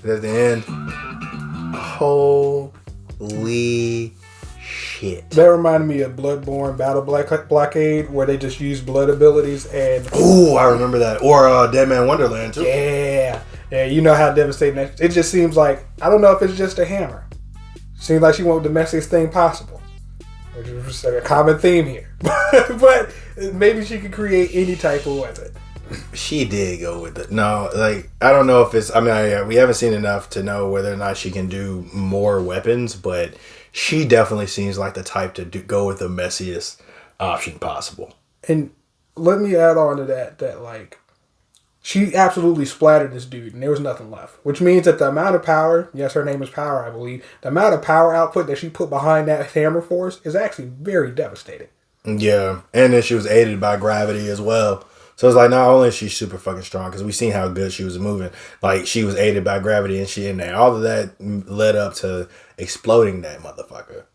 at the end. Holy shit. That reminded me of Bloodborne Battle Blockade, where they just use blood abilities and... Oh, I remember that. Or Dead Man Wonderland, too. Yeah. Yeah, you know how devastating that... It just seems like... I don't know if it's just a hammer. Seems like she went with the messiest thing possible. Which is just like a common theme here. But maybe she could create any type of weapon. She did go with it. No, like, I don't know if it's... I mean, we haven't seen enough to know whether or not she can do more weapons, but she definitely seems like the type to go with the messiest option possible. And let me add on to that like, she absolutely splattered this dude, and there was nothing left. Which means that the amount of power, yes, her name is Power, I believe, the amount of power output that she put behind that hammer force is actually very devastating. Yeah, and then she was aided by gravity as well. So it's like, not only is she super fucking strong, because we seen how good she was moving, like, she was aided by gravity and she in there. All of that led up to exploding that motherfucker.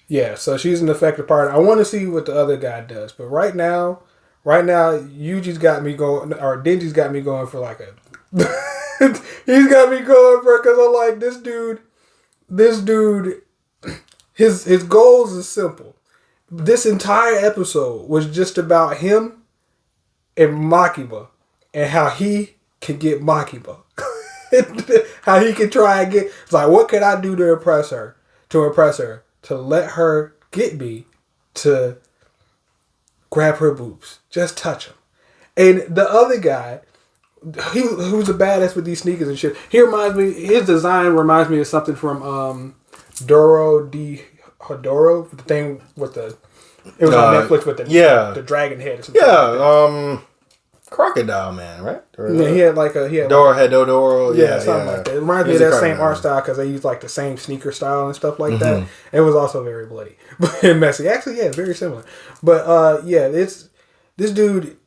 Yeah, so she's an effective partner. I want to see what the other guy does, but right now, Yuji's got me going, or Denji's got me going for like a... He's got me going for, because I'm like, this dude, his goals is simple. This entire episode was just about him and Makima and how he can get Makima. How he can try and get... It's like, what can I do to impress her? To let her get me to grab her boobs. Just touch them. And the other guy, who's a badass with these sneakers and shit, his design reminds me of something from Doro de Hodoro, the thing with the... It was on Netflix with the dragon head or something. Yeah, Crocodile Man, right? Yeah, he had like a... Doro. Yeah, something like that. It reminds me of that same art style because they use like the same sneaker style and stuff like that. It was also very bloody and messy. Actually, yeah, very similar. But it's this dude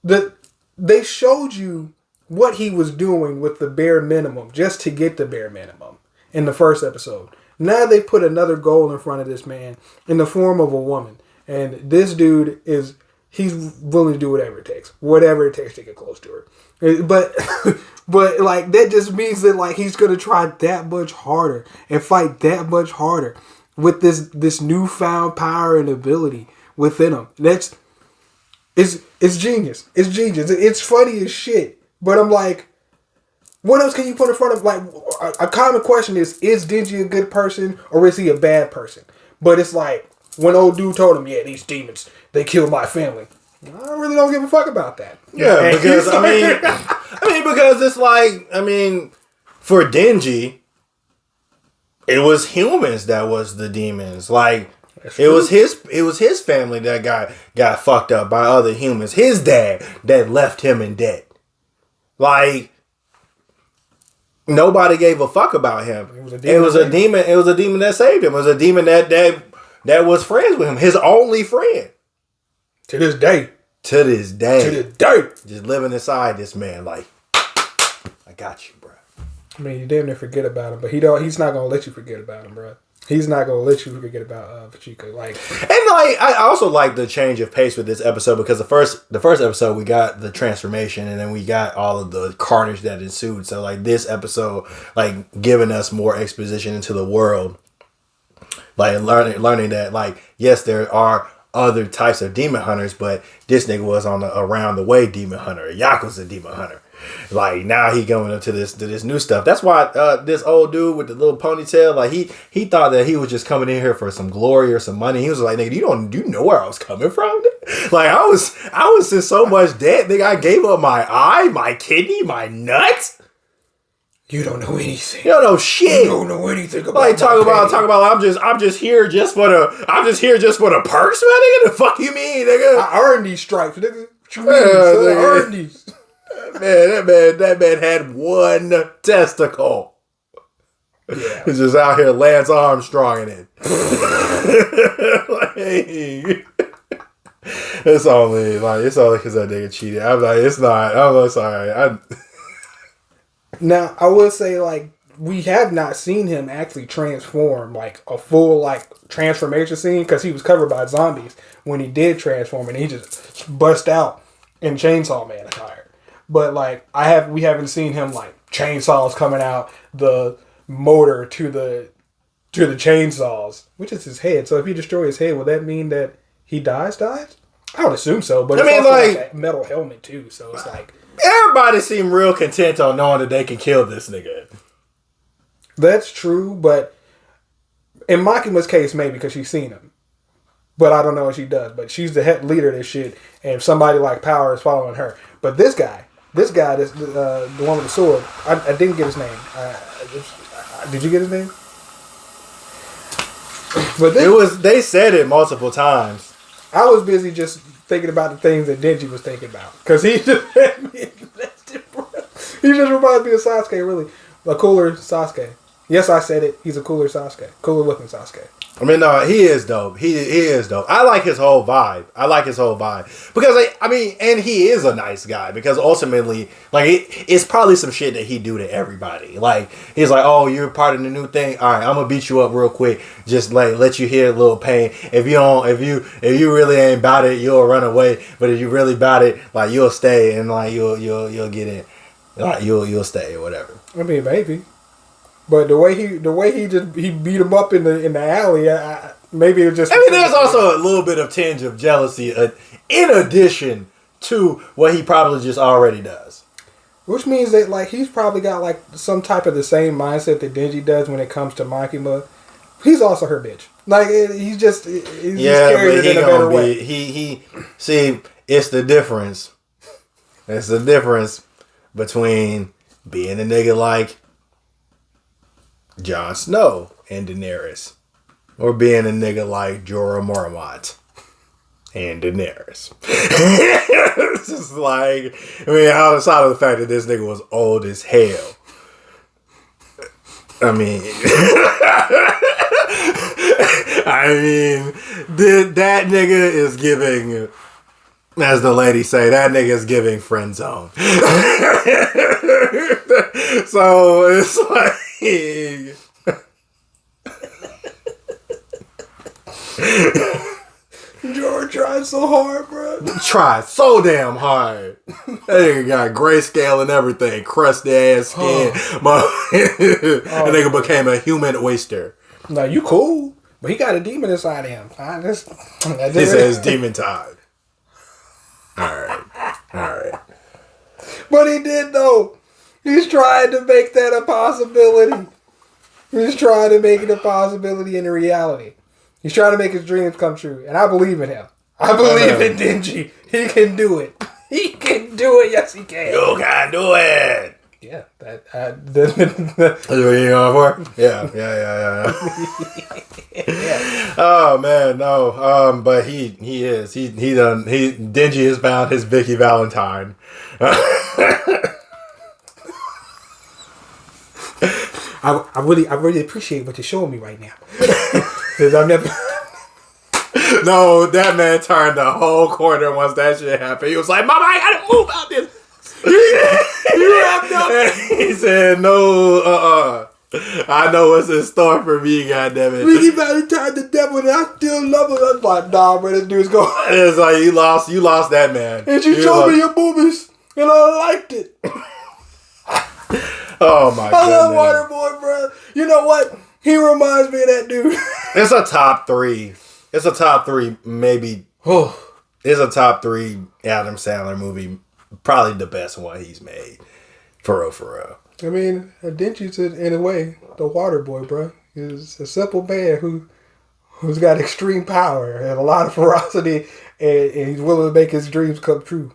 that they showed you what he was doing with the bare minimum just to get the bare minimum in the first episode. Now they put another goal in front of this man in the form of a woman, and this dude he's willing to do whatever it takes to get close to her. But like, that just means that like he's gonna try that much harder and fight that much harder with this newfound power and ability within him. It's genius. It's genius. It's funny as shit. But I'm like, what else can you put in front of? Like, a common question is Denji a good person or is he a bad person? But it's like, when old dude told him, yeah, these demons, they killed my family. I really don't give a fuck about that. Yeah, because, because it's like, for Denji, it was humans that was the demons. Like, it was his family that got fucked up by other humans. His dad that left him in debt. Like, nobody gave a fuck about him. It was a demon. It was a demon that saved him. It was a demon that was friends with him. His only friend. To this day. Just living inside this man. Like, I got you, bro. I mean, you damn near forget about him, but he's not gonna let you forget about him, bro. He's not gonna let you forget about Pochita. Like, and like, I also like the change of pace with this episode because the first episode we got the transformation and then we got all of the carnage that ensued. So like this episode, like giving us more exposition into the world, like learning that like yes there are other types of demon hunters, but this nigga was on the around the way demon hunter, a yakuza demon hunter. Like now he going into this new stuff. That's why this old dude with the little ponytail, like he thought that he was just coming in here for some glory or some money. He was like, nigga, do you know where I was coming from? Like I was in so much debt, nigga. I gave up my eye, my kidney, my nuts. You don't know anything. You don't know shit. You don't know anything about. Like talk about. I'm just here just for the perks, man. Nigga, the fuck you mean, nigga? I earned these stripes, nigga. What you mean? I earned these. That man had one testicle. Yeah. He's just out here Lance Armstrong in it. It's only because that nigga cheated. I'm like, it's not. I'm sorry. Now, I will say, like, we have not seen him actually transform, like, a full, like, transformation scene, because he was covered by zombies when he did transform, and he just bust out in Chainsaw Man attire. but like we haven't seen him like chainsaws coming out the motor to the chainsaws, which is his head. So if you destroy his head, will that mean that he dies? I would assume so, but it's also like a metal helmet too, so it's like everybody seemed real content on knowing that they can kill this nigga. That's true, but in Makima's case, maybe because she's seen him. But I don't know what she does. But she's the head leader of this shit, and if somebody like Power is following her. But this guy, the one with the sword, I didn't get his name. Did you get his name? But they said it multiple times. I was busy just thinking about the things that Denji was thinking about. Because he just had me invested, bro. He just reminds me of Sasuke, really. A cooler Sasuke. Yes, I said it. He's a cooler Sasuke. Cooler looking Sasuke. I mean, no, he is dope. He is dope. I like his whole vibe. Because, and he is a nice guy. Because ultimately, like, it's probably some shit that he do to everybody. Like, he's like, oh, you're part of the new thing? All right, I'm going to beat you up real quick. Just, like, let you hear a little pain. If you really ain't about it, you'll run away. But if you really about it, like, you'll stay and, like, you'll get in. Like, you'll stay or whatever. I mean, maybe. But the way he beat him up in the alley, maybe it just. I mean, there's also a little bit of tinge of jealousy in addition to what he probably just already does. Which means that like he's probably got like some type of the same mindset that Denji does when it comes to Makima. He's also her bitch. Like he's just carried it in a better way. He see, it's the difference. It's the difference between being a nigga like Jon Snow and Daenerys, or being a nigga like Jorah Mormont and Daenerys. It's just like, I mean, outside of the fact that this nigga was old as hell. I mean, that nigga is giving, as the ladies say, that nigga is giving friend zone. So it's like, George tried so hard, bro. Tried so damn hard. That nigga got grayscale and everything, crusty ass skin. That nigga became a human oyster. No, you cool, but he got a demon inside him. He says demon time. All right. But he did though. He's trying to make that a possibility. He's trying to make it a possibility in reality. He's trying to make his dreams come true. And I believe in him. I believe in Denji. He can do it. He can do it. Yes, he can. You can do it. Yeah. That's what you going for? Yeah. Yeah. Oh, man, no. But he is. Denji has found his Vicky Valentine. I really appreciate what you're showing me right now. Because I've never. No, that man turned the whole corner once that shit happened. He was like, "Mama, I gotta move out this." You have no. He said, "No, I know what's in store for me, goddammit." Vicky Valentine, the devil, and I still love her. I was like, nah, bro, this dude's going. It's like you lost that man. And she showed me your boobies, and I liked it. Oh my god! I love Waterboy, bro. You know what? He reminds me of that dude. It's a top 3. It's a top 3, maybe. It's a top 3 Adam Sandler movie. Probably the best one he's made. For real. I mean, Denji's in a way the Waterboy, bro. He's a simple man who's got extreme power and a lot of ferocity, and he's willing to make his dreams come true.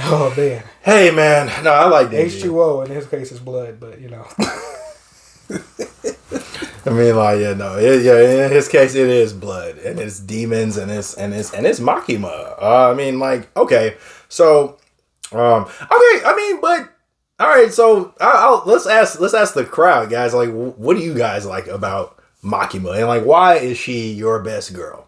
Oh man. Hey man, no, I like Denji. H2O in his case is blood, but you know. I mean, like, in his case it is blood and it's demons and it's makima. I mean, like, okay, so, I mean, but all right, so let's ask the crowd, guys. Like, what do you guys like about Makima, and like, why is she your best girl?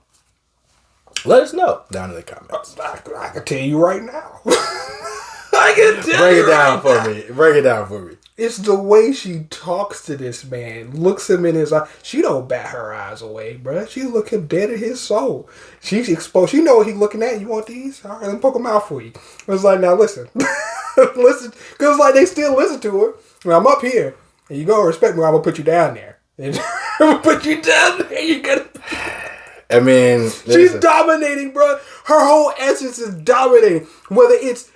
Let us know down in the comments. I can tell you right now. Break it down for me. It's the way she talks to this man, looks him in his eye. She don't bat her eyes away, bruh. She look him dead in his soul. She's exposed. She know what he's looking at. You want these? All right, let me poke them out for you. It's like, now listen. listen, because like they still listen to her. When I'm up here, and you go respect me, I'm gonna put you down there. I'm gonna put you down there. You gotta. I mean, she's dominating, bro. Her whole essence is dominating. Whether it's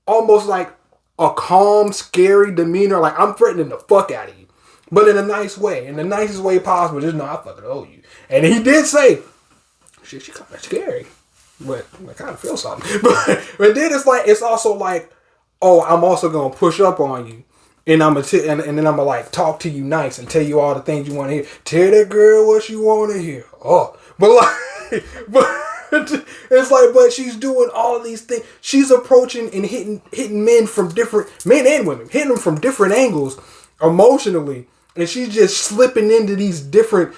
almost like a calm, scary demeanor, like I'm threatening the fuck out of you, but in a nice way, in the nicest way possible. Just know I fucking owe you. And he did say, "Shit, she kind of scary," but I kind of feel something. But then it's also like, oh, I'm also gonna push up on you. And I'm gonna and then I'm gonna like talk to you nice and tell you all the things you want to hear. Tell that girl what she want to hear. Oh, but like, but it's like, but she's doing all of these things. She's approaching and hitting men and women, hitting them from different angles emotionally, and she's just slipping into these different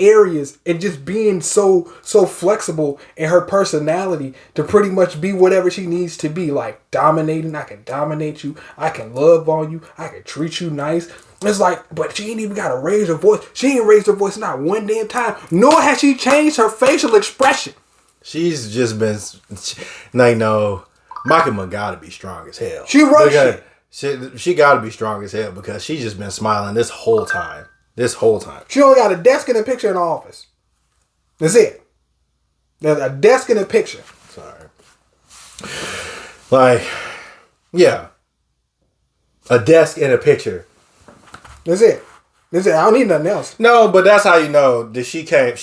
areas and just being so flexible in her personality to pretty much be whatever she needs to be. Like dominating, I can dominate you, I can love on you, I can treat you nice. It's like, but she ain't even got to raise her voice. She ain't raised her voice not one damn time, nor has she changed her facial expression. She's just been like, no, Makima gotta be strong as hell. She runs shit. She got to be strong as hell because she's just been smiling this whole time. She only got a desk and a picture in the office. That's it. There's a desk and a picture. Sorry. Like, yeah. A desk and a picture. That's it. I don't need nothing else. No, but that's how you know that she came.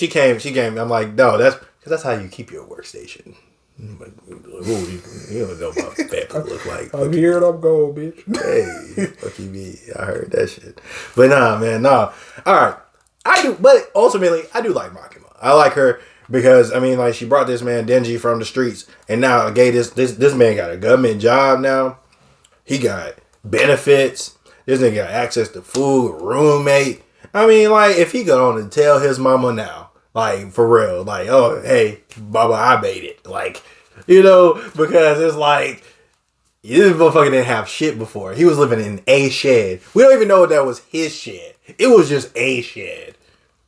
I'm like, no, because that's how you keep your workstation. You don't know what fat people look like. I'm here and I'm going, bitch. Hey, fuck you, me. I heard that shit. But nah, man, nah. All right, I do, but ultimately, I do like Makima. I like her because I mean, like, she brought this man Denji from the streets, and now this man got a government job now. He got benefits. This nigga got access to food, roommate. I mean, like, if he go on and tell his mama now. Like, for real. Like, oh, hey, Baba, I made it. Like, you know, because it's like, this motherfucker didn't have shit before. He was living in a shed. We don't even know if that was his shed. It was just a shed.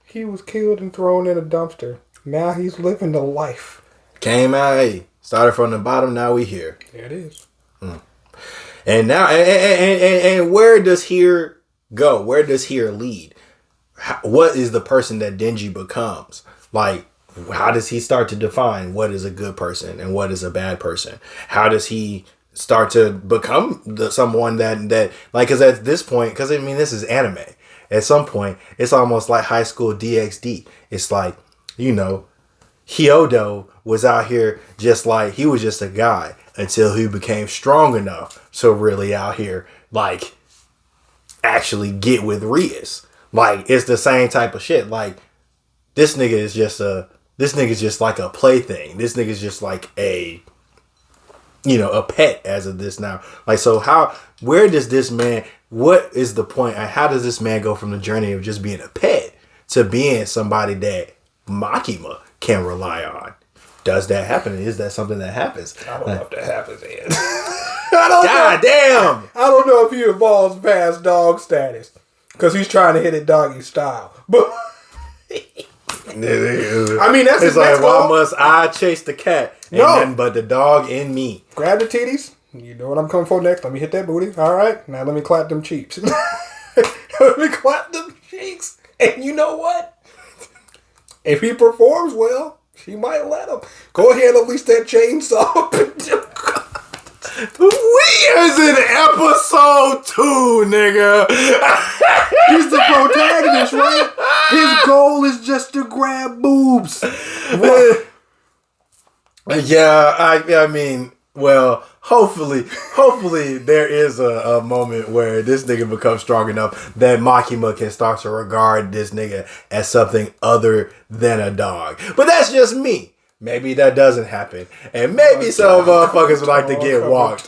He was killed and thrown in a dumpster. Now he's living the life. Came out, hey, started from the bottom, now we here. There it is. And now, and where does here go? Where does here lead? What is the person that Denji becomes? Like, how does he start to define what is a good person and what is a bad person? How does he start to become someone that like, because at this point, because I mean, this is anime. At some point, it's almost like high school DxD. It's like, you know, Hyodo was out here just like, he was just a guy until he became strong enough to really out here, like, actually get with Rias. Like, it's the same type of shit. Like, this nigga is just like a plaything. This nigga's just like a pet as of this now. Like, so where does this man, what is the point? How does this man go from the journey of just being a pet to being somebody that Makima can rely on? Does that happen? Is that something that happens? I don't know if that happens, Ed. God damn! I don't know if he evolves past dog status. Because he's trying to hit it doggy style. But I mean, that's it's like, why must I chase the cat? Ain't nothing but the dog in me. Grab the titties. You know what I'm coming for next. Let me hit that booty. All right. Now let me clap them cheeks. Let me clap them cheeks. And you know what? If he performs well, she might let him. Go ahead and release that chainsaw. We is in episode 2, nigga. He's the protagonist, right? His goal is just to grab boobs. Yeah, I mean, well, hopefully there is a moment where this nigga becomes strong enough that Makima can start to regard this nigga as something other than a dog. But that's just me. Maybe that doesn't happen. And maybe some motherfuckers would like to get walked.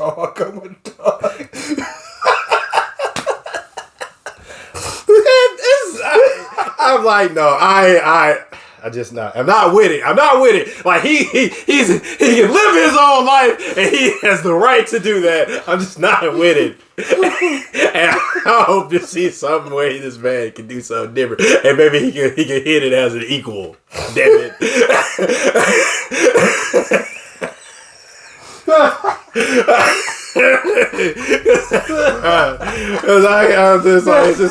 I'm like, no, I just not. I'm not with it. Like he can live his own life and he has the right to do that. I'm just not with it. And I hope to see some way this man can do something different. And maybe he can hit it as an equal. Damn it. Because I'm just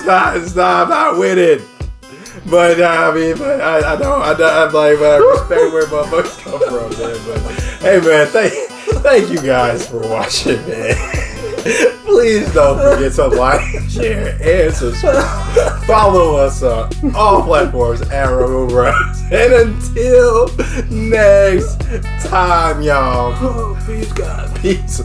like, I'm not with it. But I mean, I'm like, I respect where motherfuckers come from, man. But hey, man, thank you guys for watching, man. Please don't forget to like, share, and subscribe. Follow us on all platforms at RoKo. And until next time, y'all. Peace, God. Peace.